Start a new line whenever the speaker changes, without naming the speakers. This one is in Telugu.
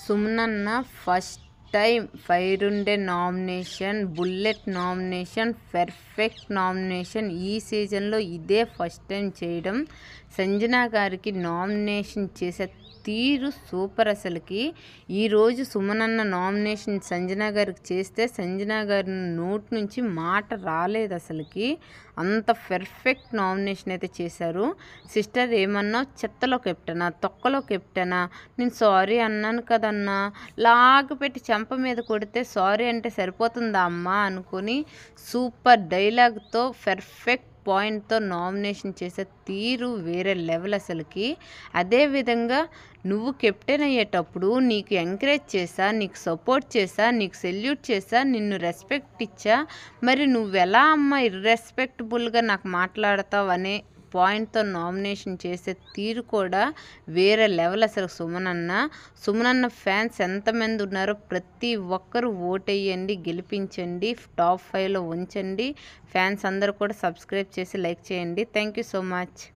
సుమనన్న ఫస్ట్ టైం ఫైర్ ఉండే nomination, bullet nomination, perfect nomination ఈ సీజన్లో ఇదే ఫస్ట్ టైం చేయడం. సంజన గారికి నామినేషన్ చేసే తీరు సూపర్. అసలుకి ఈరోజు సుమనన్న నామినేషన్ సంజన గారికి చేస్తే సంజన గారి నోటి నుంచి మాట రాలేదు. అసలుకి అంత పర్ఫెక్ట్ నామినేషన్ అయితే చేశారు. సిస్టర్ ఏమన్నా చెత్తలో కెప్టెనా, తొక్కలో కెప్టెనా, నేను సారీ అన్నాను కదన్నా, లాగపెట్టి చెంప మీద కొడితే సారీ అంటే సరిపోతుందా అమ్మా అనుకొని సూపర్ డైలాగ్తో పర్ఫెక్ట్ పాయింట్తో నామినేషన్ చేసే తీరు వేరే లెవెల్ అసలుకి. అదేవిధంగా నువ్వు కెప్టెన్ అయ్యేటప్పుడు నీకు ఎంకరేజ్ చేసా, నీకు సపోర్ట్ చేసా, నీకు సెల్యూట్ చేసా, నిన్ను రెస్పెక్ట్ ఇచ్చా, మరి నువ్వెలా అమ్మ ఇర్రెస్పెక్టబుల్గా నాకు మాట్లాడతావు అనే పాయింట్తో నామినేషన్ చేసే తీరు కూడా వేరే లెవెల్ అసలు. సుమనన్న ఫ్యాన్స్ ఎంతమంది ఉన్నారో ప్రతి ఒక్కరూ ఓటేయండి, గెలిపించండి, టాప్ 5లో ఉంచండి. ఫ్యాన్స్ అందరూ కూడా సబ్స్క్రైబ్ చేసి లైక్ చేయండి. Thank you so much.